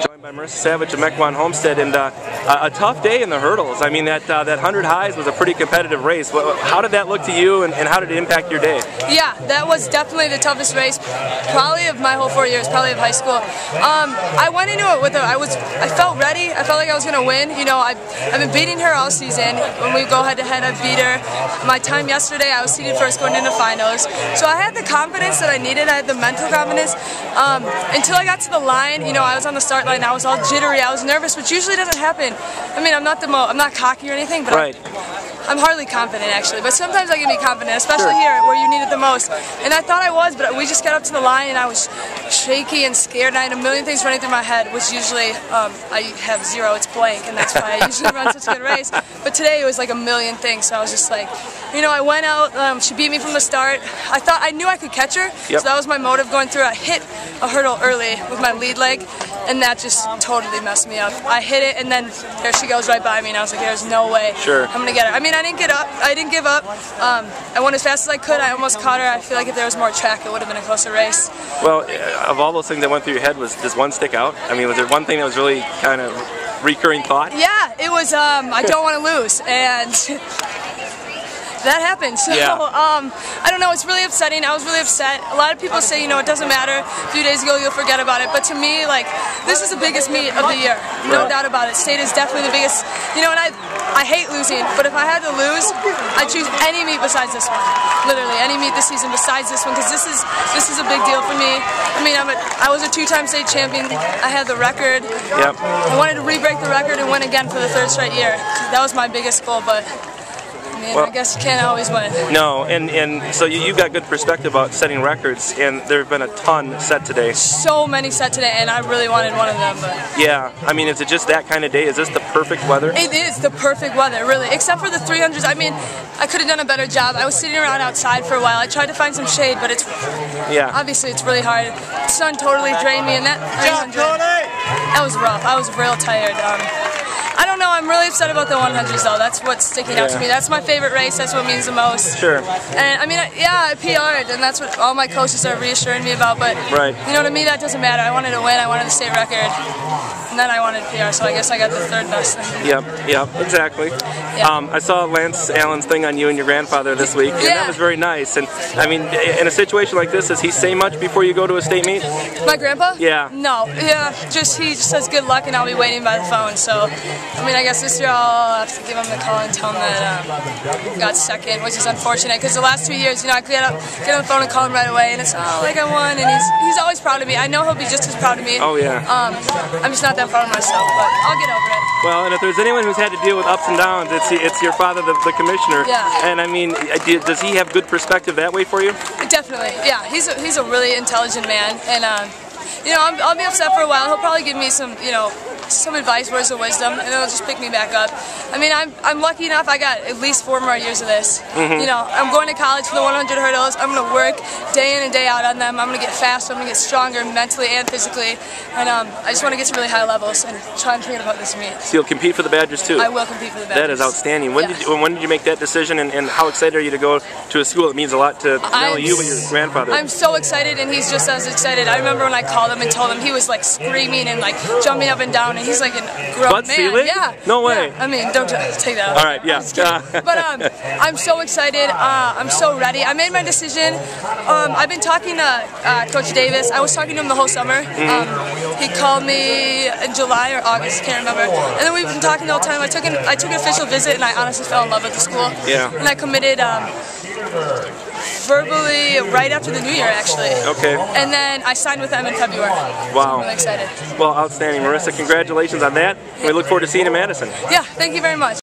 Joined by Marissa Savitch of Mequon Homestead, and a tough day in the hurdles. I mean, that 100 highs was a pretty competitive race. How did that look to you, and how did it impact your day? Yeah, that was definitely the toughest race, probably of my whole 4 years, probably of high school. I went into it with I felt ready. I felt like I was going to win. You know, I've been beating her all season. When we go head-to-head, I beat her. My time yesterday, I was seeded first going into finals. So I had the confidence that I needed. I had the mental confidence. Until I got to the line, you know, I was on the start line. I was all jittery. I was nervous, which usually doesn't happen. I mean, I'm not cocky or anything, but right. I'm hardly confident actually. But sometimes I can be confident, especially here where you need it the most. And I thought I was, but we just got up to the line and I was shaky and scared. And I had a million things running through my head, which usually I have zero. It's blank, and that's why I usually run such a good race. But today it was like a million things. So I was just like, you know, I went out. She beat me from the start. I knew I could catch her, so that was my motive going through. I hit a hurdle early with my lead leg, and that just totally messed me up. I hit it, and then there she goes right by me, and I was like, there's no way I'm gonna get her. I mean, I didn't get up. I didn't give up. I went as fast as I could. I almost caught her. I feel like if there was more track, it would have been a closer race. Well, of all those things that went through your head, does one stick out? I mean, was there one thing that was really kind of recurring thought? Yeah, it was. I don't want to lose, and that happened. So I don't know. It's really upsetting. I was really upset. A lot of people say, you know, it doesn't matter. A few days ago, you'll forget about it. But to me, like, this is the biggest meet of the year. No doubt about it. State is definitely the biggest. You know, and I hate losing, but if I had to lose, I'd choose any meet besides this one. Literally, any meet this season besides this one, because this is a big deal for me. I mean, I was a two-time state champion. I had the record. Yep. I wanted to re-break the record and win again for the third straight year. That was my biggest goal, but I mean, I guess you can't always win. No, and so you've got good perspective about setting records, and there have been a ton set today. So many set today, and I really wanted one of them. But yeah, I mean, is it just that kind of day? Is this the perfect weather? It is the perfect weather, really, except for the 300s. I mean, I could have done a better job. I was sitting around outside for a while. I tried to find some shade, but it's obviously it's really hard. The sun totally drained me, and that 300, that was rough. I was real tired. I don't know, I'm really upset about the 100s though. That's what's sticking out to me. That's my favorite race, that's what means the most. Sure. And I mean, I PR'd, and that's what all my coaches are reassuring me about, but you know, to me that doesn't matter. I wanted to win, I wanted the state record, and then I wanted PR, so I guess I got the third best thing. Yep, exactly. Yeah. I saw Lance Allen's thing on you and your grandfather this week, and that was very nice. And I mean, in a situation like this, does he say much before you go to a state meet? My grandpa? Yeah. No, he just says good luck, and I'll be waiting by the phone, so I mean, I guess this year I'll have to give him the call and tell him that I got second, which is unfortunate because the last 2 years, you know, I could get on the phone and call him right away, and it's like I won, and he's always proud of me. I know he'll be just as proud of me. Oh yeah. I'm just not that proud of myself, but I'll get over it. Well, and if there's anyone who's had to deal with ups and downs, it's your father, the commissioner. Yeah. And I mean, does he have good perspective that way for you? Definitely. Yeah. He's a really intelligent man, and you know, I'll be upset for a while. He'll probably give me some, you know, some advice, words of wisdom, and it'll just pick me back up. I mean, I'm lucky enough. I got at least 4 more years of this. You know, I'm going to college for the 100 hurdles. I'm going to work day in and day out on them. I'm going to get faster. I'm going to get stronger mentally and physically. And I just want to get to really high levels and try and forget about this meet. So you'll compete for the Badgers too? I will compete for the Badgers. That is outstanding. When did you make that decision, and how excited are you to go to a school that means a lot to not only you but your grandfather? I'm so excited, and he's just as excited. I remember when I called him and told him, he was like screaming and like jumping up and down, and he's like a grown man. Yeah. No way. Yeah. I mean, don't take that out. All right, yeah. But I'm so excited. I'm so ready. I made my decision. I've been talking to Coach Davis. I was talking to him the whole summer. He called me in July or August, can't remember. And then we've been talking the whole time. I took an official visit, and I honestly fell in love with the school. Yeah. And I committed verbally right after the new year, actually. Okay. And then I signed with them in February. Wow. So I'm really excited. Well, outstanding. Marissa, congratulations on that. We look forward to seeing you in Madison. Yeah, thank you very much.